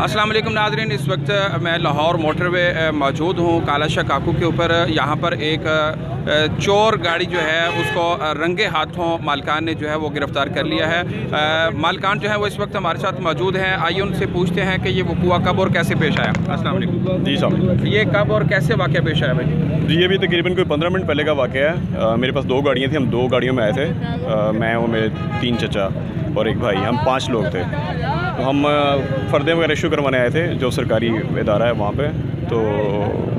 अस्सलाम वालेकुम नाज़रीन, इस वक्त मैं लाहौर मोटरवे मौजूद हूँ कालाशाह काकू के ऊपर। यहाँ पर एक चोर गाड़ी जो है उसको रंगे हाथों मालिकान ने जो है वो गिरफ़्तार कर लिया है। मालिकान जो है वो इस वक्त हमारे साथ मौजूद हैं। आइए उनसे पूछते हैं कि ये वक़ूआ कब और कैसे पेश आया। अस्सलाम वालेकुम। जी साहब, ये कब और कैसे वाक़या पेश आया भाई? जी ये भी तकरीबन कोई 15 मिनट पहले का वाक़या है। मेरे पास 2 गाड़ियाँ थी, हम 2 गाड़ियों में आए थे। मैं और मेरे 3 चचा और एक भाई, हम 5 लोग थे। तो हम फ़र्दे वगैरह इशू करवाने आए थे जो सरकारी इदारा है वहाँ पे। तो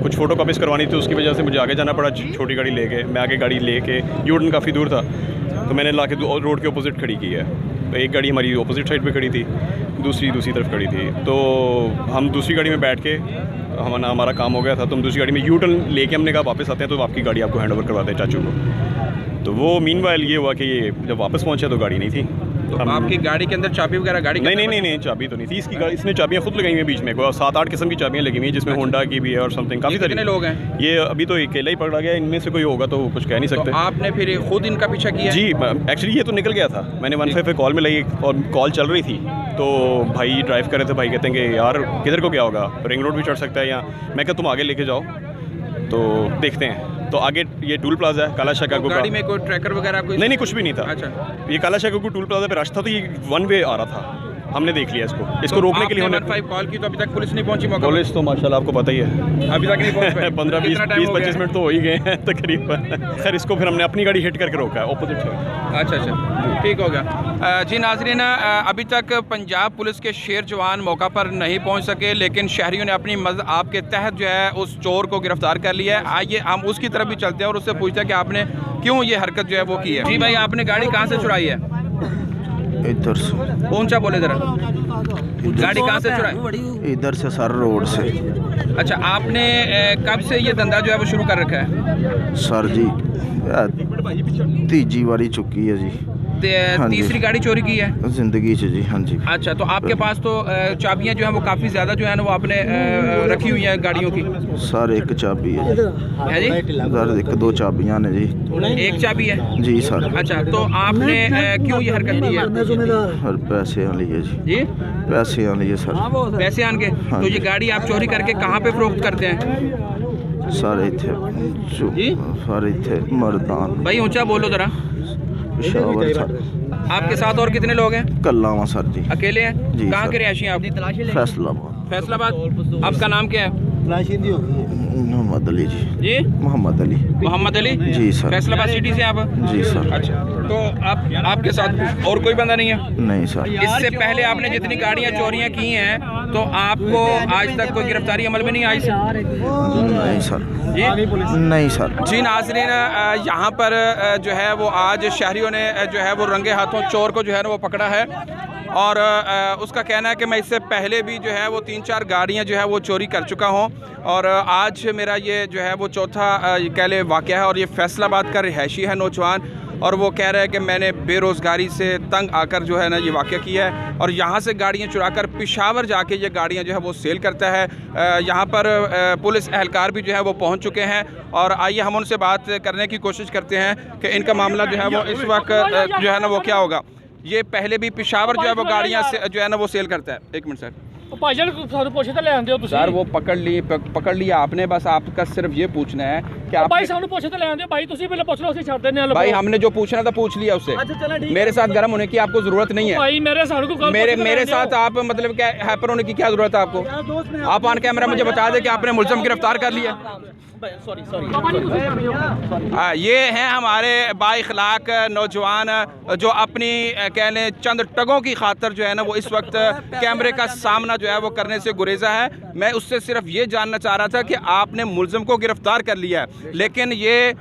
कुछ फ़ोटो कॉपीज़ करवानी थी, उसकी वजह से मुझे आगे जाना पड़ा छोटी गाड़ी लेके। मैं आगे गाड़ी लेके यूटर्न काफ़ी दूर था तो मैंने ला के रोड के अपोजिट खड़ी की है। तो एक गाड़ी हमारी अपोजिट साइड पे खड़ी थी, दूसरी तरफ खड़ी थी। तो हम दूसरी गाड़ी में बैठ के हमारा काम हो गया था, तो हम दूसरी गाड़ी में यूटर्न लेके हमने कहा वापस आते हैं तो आपकी गाड़ी आपको हैंड ओवर करवाते हैं चाचू को। तो वो मीनवाइल ये हुआ कि ये जब वापस पहुँचे तो गाड़ी नहीं थी। तो आपकी गाड़ी के अंदर चाबी वगैरह गाड़ी नहीं चाबी तो नहीं थी इसकी। गाड़ी इसने चाबियाँ खुद लगाई हुई हैं बीच में, 7-8 किस्म की चाबियाँ लगी हुई हैं, जिसमें होंडा की भी है और समथिंग काफ़ी सारे। कितने लोग हैं? ये अभी तो अकेला ही पकड़ा गया, इनमें से कोई होगा तो कुछ कह नहीं सकते। तो आपने फिर खुद इनका पीछा किया? जी एक्चुअली ये तो निकल गया था, मैंने 155 पे कॉल मिलाई और कॉल चल रही थी। तो भाई ड्राइव कर रहे थे, भाई कहते हैं कि यार किधर को क्या होगा, रिंग रोड भी चढ़ सकता है यहाँ। मैं कहा तुम आगे लेके जाओ तो देखते हैं। तो आगे ये टूल प्लाजा है कालाशाह काकू का। गाड़ी में कोई ट्रैकर वगैरह कोई? नहीं कुछ भी नहीं था। अच्छा, ये कालाशाह काकू टूल प्लाजा पे रास्ता, तो ये 1 वे आ रहा था। हमने देख लिया इसको रोकने के लिए। 115 कॉल की तो अभी तक पुलिस नहीं पहुंची मौके पर? पुलिस तो माशाल्लाह आपको पता ही है अभी तक नहीं पहुंच पाई। 15-20-25 मिनट तो हो ही गए हैं तकरीबन। खैर इसको फिर हमने अपनी गाड़ी हिट करके रोका है ऑपोजिट साइड। अच्छा ठीक हो गया। जी नाज़रीन, अभी तक पंजाब पुलिस के शेर जवान मौका पर नहीं पहुंच सके, लेकिन शहरियों ने अपनी मदद आपके तहत जो है उस चोर को गिरफ्तार कर लिया है। आइए हम उसकी तरफ भी चलते हैं और उससे पूछते हैं कि आपने क्यों ये हरकत जो है वो की है। जी भाई, आपने गाड़ी कहाँ से चुराई है? इधर से। ऊंचा बोले जरा। गाड़ी कहाँ से चुराई? इधर से सर, रोड से। अच्छा, आपने कब से ये धंधा जो है वो शुरू कर रखा है? सर जी तीजी बारी चुकी है जी। हाँ जी। तीसरी गाड़ी चोरी की है जिंदगी से जी। हाँ जी। अच्छा, तो आपके पास तो चाबियां जो है वो काफ़ी ज़्यादा जो है ना वो आपने रखी हुई हैं गाड़ियों की? सर एक चाबी है जी। सर, 1-2 चाबियाँ ने जी। एक चाबी है जी सर। अच्छा, तो आपने क्यों ये हरकत की है? सर पैसे आ लिए जी। पैसे आ लिए सर। पैसे आन के? हाँ तो ये जी। गाड़ी आप चोरी करके कहाँ पे फरोख्त करते हैं? सर इथे जी? सर इथे मरदान भाई ऊंचा बोलो जरा। पेशावर सर। आपके साथ और कितने लोग हैं? कल्लावा सर जी। अकेले हैं? जी कहाँ सर। के रहायशी हैं आप? फैसलाबाद। फैसलाबाद। आपका नाम क्या है? मोहम्मद अली जी। जी, मोहम्मद अली। मोहम्मद अली। जी सर। फैसलाबाद सिटी से आप? जी सर। अच्छा, तो आपके साथ और कोई बंदा नहीं है? नहीं सर। इससे पहले आपने जितनी गाड़ियां चोरियां की हैं तो आपको आज तक कोई गिरफ्तारी अमल में नहीं आई? नहीं सर। जी नहीं सर। जी नाज़रीन, यहाँ पर जो है वो आज शहरियों ने जो है वो रंगे हाथों चोर को जो है ना वो पकड़ा है। और उसका कहना है कि मैं इससे पहले भी जो है वो 3-4 गाड़ियाँ जो है वो चोरी कर चुका हूँ और आज मेरा ये जो है वो चौथा कह ले वाक़या है। और ये फैसलाबाद का रिहायशी है नौजवान, और वो कह रहा है कि मैंने बेरोज़गारी से तंग आकर जो है ना ये वाक़या किया है और यहाँ से गाड़ियाँ चुराकर पेशावर जाके ये गाड़ियाँ जो है वो सेल करता है। यहाँ पर पुलिस एहलकार भी जो है वो पहुँच चुके हैं और आइए हम उनसे बात करने की कोशिश करते हैं कि इनका मामला जो है वो इस वक्त जो है ना वो क्या होगा। ये पहले भी पेशावर जो है वो गाड़ियाँ जो है ना वो सेल करता है। एक मिनट सर। सर वो पकड़ लिया आपने, बस आपका सिर्फ ये पूछना है कि आप भाई हमने जो पूछना था पूछ लिया उससे। मेरे साथ गर्म होने की आपको जरूरत नहीं है। मेरे साथ आप मतलब क्या हैपर होने की क्या जरूरत है आपको? आप ऑन कैमरा मुझे बता दें कि आपने मुलज़म गिरफ्तार कर लिया। ये हैं हमारे बाइखलाक नौजवान जो अपनी कह लें चंद टगों की खातर जो है ना वो इस वक्त कैमरे का सामना जो है वो करने से गुरेजा है। मैं उससे सिर्फ ये जानना चाह रहा था कि आपने मुलज़म को गिरफ्तार कर लिया है, लेकिन ये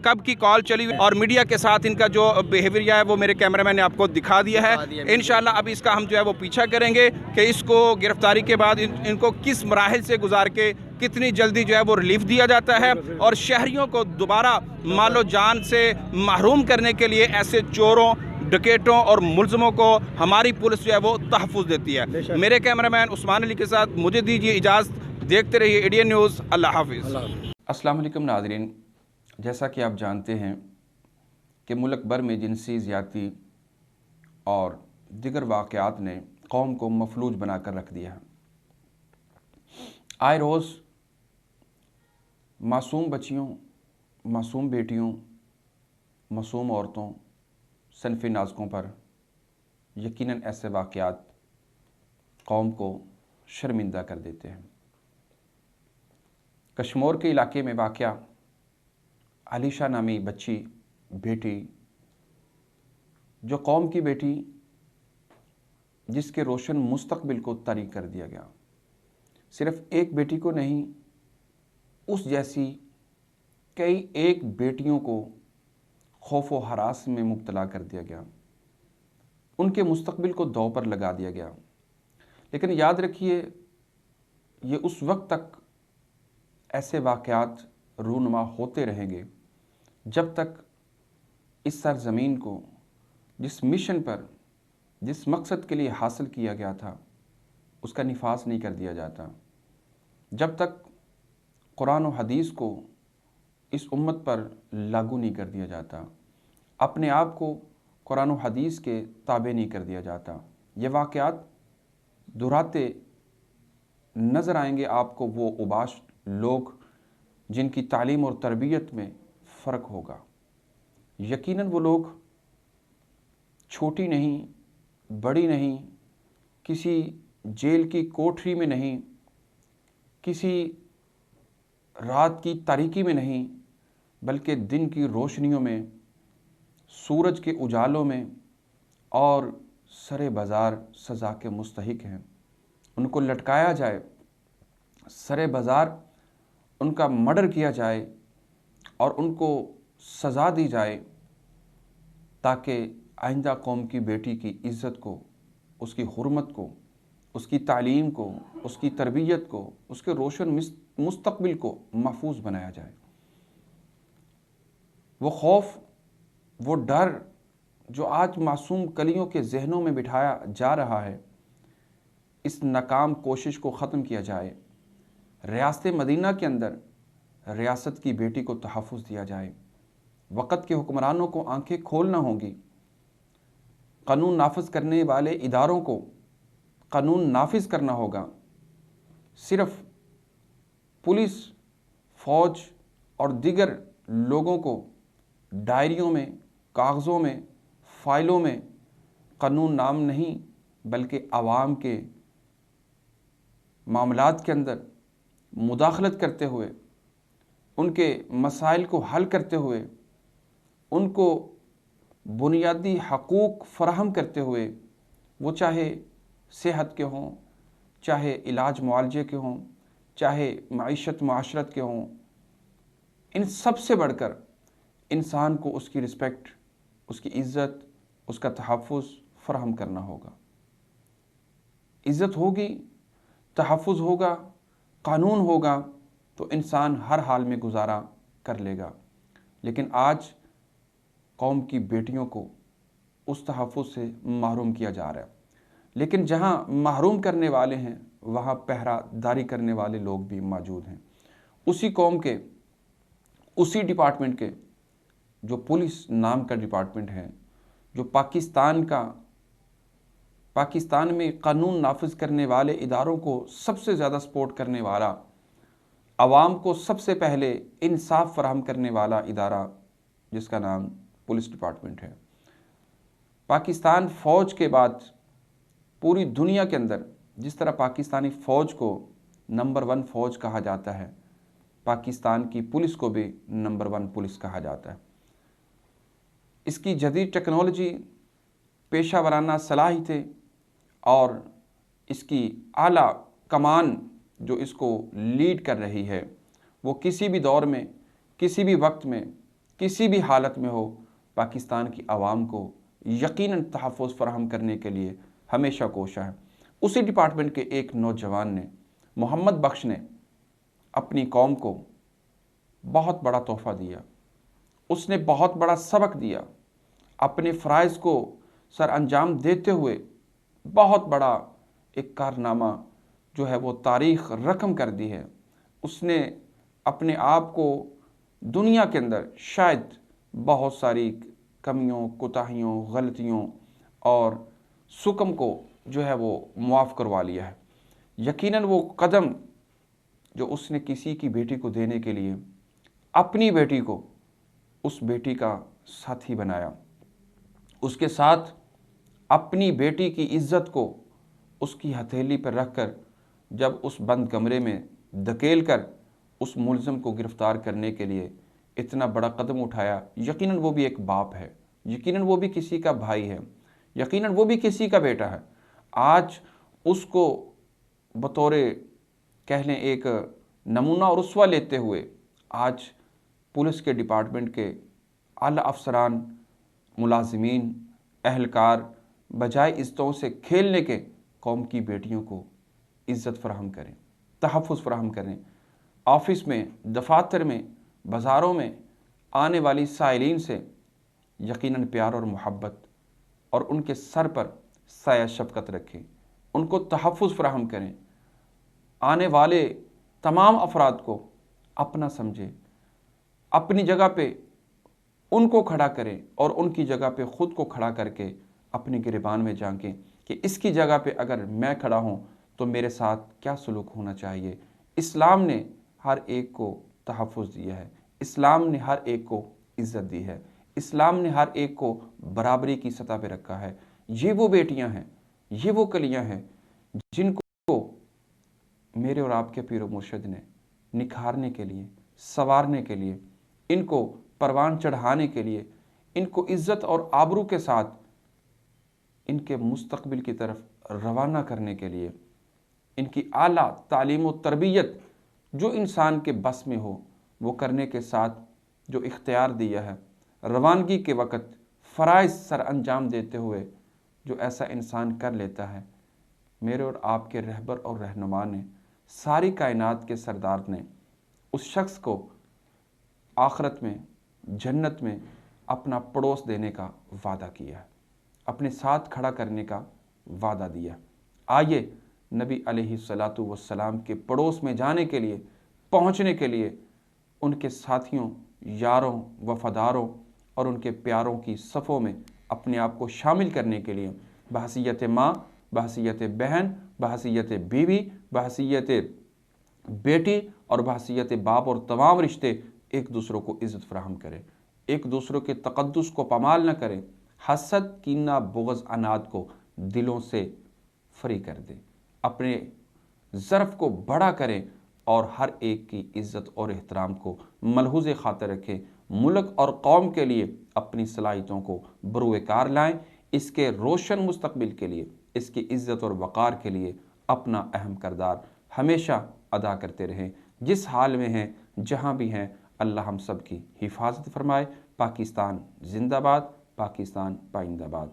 कब की कॉल चली और मीडिया के साथ इनका जो बिहेवियर है वो मेरे कैमरामैन ने आपको दिखा दिया है। इंशाल्लाह अब इसका हम जो है वो पीछा करेंगे कि इसको गिरफ्तारी के बाद इनको किस मराहिल से गुजार के कितनी जल्दी जो है वो रिलीफ दिया जाता है और शहरियों को दोबारा मालो जान से महरूम करने के लिए ऐसे चोरों, डकैतों और मुल्ज़मों को हमारी पुलिस जो है वो तहफ़्फ़ुज़ देती है। मेरे कैमरामैन उस्मान अली के साथ मुझे दीजिए इजाज़त। देखते रहिए एडीएन न्यूज़। अल्लाह हाफ़िज़। अस्सलाम वालेकुम नाज़रीन, जैसा कि आप जानते हैं कि मुल्क भर में जिनसी ज़्यादती और दीगर वाक़यात ने कौम को मफलूज बनाकर रख दिया है। आए रोज़ मासूम बच्चियों, मासूम बेटियों, मासूम औरतों, सनफ़ी नाज़ुकों पर यकीनन ऐसे वाक़यात कौम को शर्मिंदा कर देते हैं। कश्मीर के इलाके में वाक़या आलिशा नामी बच्ची, बेटी, जो कौम की बेटी, जिसके रोशन मुस्तक़बिल को तारीक कर दिया गया। सिर्फ़ एक बेटी को नहीं, उस जैसी कई एक बेटियों को खौफ व हरास में मुब्तला कर दिया गया, उनके मुस्तक़बिल को दांव पर लगा दिया गया। लेकिन याद रखिए, ये उस वक्त तक ऐसे वाक़यात रूनुमा होते रहेंगे जब तक इस सरज़मीन को जिस मिशन पर, जिस मकसद के लिए हासिल किया गया था, उसका निफाज नहीं कर दिया जाता। जब तक कुरान व हदीस को इस उम्मत पर लागू नहीं कर दिया जाता, अपने आप को कुरान व हदीस के ताबे नहीं कर दिया जाता। ये वाक़यात दोहराते नज़र आएंगे आपको वो उबाश लोग जिनकी तालीम और तरबियत में फ़र्क होगा। यकीनन वो लोग छोटी नहीं, बड़ी नहीं, किसी जेल की कोठरी में नहीं, किसी रात की तारीकी में नहीं, बल्कि दिन की रोशनियों में, सूरज के उजालों में और सरे बाज़ार सज़ा के मुस्तहिक हैं। उनको लटकाया जाए, सरे बाज़ार उनका मर्डर किया जाए और उनको सज़ा दी जाए, ताकि आइंदा कौम की बेटी की इज़्ज़त को, उसकी हुर्मत को, उसकी तालीम को, उसकी तरबियत को, उसके रोशन मुस्तक़बिल को महफूज बनाया जाए। वो खौफ, वो डर जो आज मासूम कलियों के जहनों में बिठाया जा रहा है, इस नाकाम कोशिश को ख़त्म किया जाए। रियासत मदीना के अंदर रियासत की बेटी को तहफ़्फ़ुज़ दिया जाए। वक़्त के हुक्मरानों को आंखें खोलना होंगी। कानून नाफिज करने वाले इदारों को कानून नाफिज करना होगा। सिर्फ़ पुलिस, फ़ौज और दीगर लोगों को डायरियों में, कागज़ों में, फ़ाइलों में कानून नाम नहीं, बल्कि आवाम के मामलात के अंदर मुदाखलत करते हुए, उनके मसाइल को हल करते हुए, उनको बुनियादी हकूक़ फ़राहम करते हुए, वो चाहे सेहत के हों, चाहे इलाज मुआलजे के हों, चाहे मईशत माशरत के हों, इन सब से बढ़कर इंसान को उसकी रिस्पेक्ट, उसकी इज़्ज़त, उसका तहफ़्फ़ुज़ फ़राहम करना होगा। इज़्ज़त होगी, तहफ़्फ़ुज़ होगा, कानून होगा, तो इंसान हर हाल में गुजारा कर लेगा। लेकिन आज कौम की बेटियों को उस तहफ़्फ़ुज़ से महरूम किया जा रहा है। लेकिन जहाँ महरूम करने वाले हैं, वहाँ पहरादारी करने वाले लोग भी मौजूद हैं। उसी कौम के, उसी डिपार्टमेंट के, जो पुलिस नाम का डिपार्टमेंट है, जो पाकिस्तान में कानून नाफिज करने वाले इदारों को सबसे ज़्यादा सपोर्ट करने वाला, आवाम को सबसे पहले इंसाफ फराहम करने वाला इदारा, जिसका नाम पुलिस डिपार्टमेंट है। पाकिस्तान फ़ौज के बाद पूरी दुनिया के अंदर जिस तरह पाकिस्तानी फ़ौज को नंबर 1 फ़ौज कहा जाता है, पाकिस्तान की पुलिस को भी नंबर 1 पुलिस कहा जाता है। इसकी जदीद टेक्नोलॉजी, पेशा वराना सलाहियतें और इसकी आला कमान जो इसको लीड कर रही है, वो किसी भी दौर में, किसी भी वक्त में, किसी भी हालत में हो, पाकिस्तान की आवाम को यकीनन तहफ़्फ़ुज़ फ़राहम करने के लिए हमेशा कोशा है। उसी डिपार्टमेंट के एक नौजवान ने, मोहम्मद बख्श ने, अपनी कौम को बहुत बड़ा तोहफ़ा दिया। उसने बहुत बड़ा सबक दिया। अपने फ़राइज़ को सर अंजाम देते हुए बहुत बड़ा एक कारनामा जो है वो तारीख़ रकम कर दी है। उसने अपने आप को दुनिया के अंदर शायद बहुत सारी कमियों, कोताहियों, गलतियों और सुकम को जो है वो मुआफ़ करवा लिया है। यकीनन वो कदम जो उसने किसी की बेटी को देने के लिए अपनी बेटी को उस बेटी का साथी बनाया, उसके साथ अपनी बेटी की इज़्ज़त को उसकी हथेली पर रख कर जब उस बंद कमरे में धकेल कर उस मुलज़िम को गिरफ़्तार करने के लिए इतना बड़ा कदम उठाया, यकीनन वो भी एक बाप है, यकीनन वो भी किसी का भाई है, यकीनन वो भी किसी का बेटा है। आज उसको बतौर कह लें एक नमूना और उसवा लेते हुए आज पुलिस के डिपार्टमेंट के आला अफसरान, मुलाजिमीन, अहलकार बजाय इज़्ज़तों से खेलने के कौम की बेटियों को इज़्ज़त फ़राहम करें, तहफ़्फ़ुज़ फ़राहम करें। ऑफ़िस में, दफ़ातर में, बाज़ारों में आने वाली साइलीन से यकीनन प्यार और मोहब्बत और उनके सर पर साया शफ़क़त रखें, उनको तहफ़्फ़ुज़ फ़राहम करें। आने वाले तमाम अफराद को अपना समझें, अपनी जगह पे उनको खड़ा करें और उनकी जगह पे ख़ुद को खड़ा करके अपने गिरबान में झांकें कि इसकी जगह पे अगर मैं खड़ा हूँ तो मेरे साथ क्या सलूक होना चाहिए। इस्लाम ने हर एक को तहफ़्फ़ुज़ दिया है, इस्लाम ने हर एक को इज़्ज़त दी है, इस्लाम ने हर एक को बराबरी की सतह पे रखा है। ये वो बेटियां हैं, ये वो कलियां हैं जिनको मेरे और आपके पीर व मुर्शिद ने निखारने के लिए, संवारने के लिए, इनको परवान चढ़ाने के लिए, इनको इज़्ज़त और आबरू के साथ इनके मुस्तक़बिल की तरफ रवाना करने के लिए, इनकी आला तालीम व तरबियत जो इंसान के बस में हो वो करने के साथ जो इख्तियार दिया है, रवानगी के वक़्त फ़राइज़ सर अंजाम देते हुए जो ऐसा इंसान कर लेता है, मेरे और आपके रहबर और रहनुमा ने, सारी कायनात के सरदार ने उस शख्स को आखिरत में, जन्नत में अपना पड़ोस देने का वादा किया है, अपने साथ खड़ा करने का वादा दिया। आइए नबी अलैहिस्सलातु वस्सलाम के पड़ोस में जाने के लिए, पहुँचने के लिए उनके साथियों, यारों, वफ़ादारों और उनके प्यारों की सफ़ों में अपने आप को शामिल करने के लिए बहसीयत माँ, बहसीयत बहन, बहसीयत बीवी, बहसीयत बेटी और बहसीयत बाप और तमाम रिश्ते एक दूसरों को इज़्ज़त फ़राहम करें, एक दूसरों के तक़द्दुस को पामाल न करें, हसद, कीना, बुग़्ज़, अनाद को दिलों से फ्री कर दें, अपने ज़र्फ़ को बड़ा करें और हर एक की इज़्ज़त और एहतराम को मलहूज़ ख़ातिर रखें। मुल्क और कौम के लिए अपनी सलाहियतों को बरूए कार लाएँ, इसके रोशन मुस्तक़बिल के लिए, इसकी इज़्ज़त और वक़ार के लिए अपना अहम किरदार हमेशा अदा करते रहें। जिस हाल में हैं, जहाँ भी हैं, अल्लाह हम सब की हिफाजत फरमाए। पाकिस्तान जिंदाबाद, पाकिस्तान पाइंदाबाद।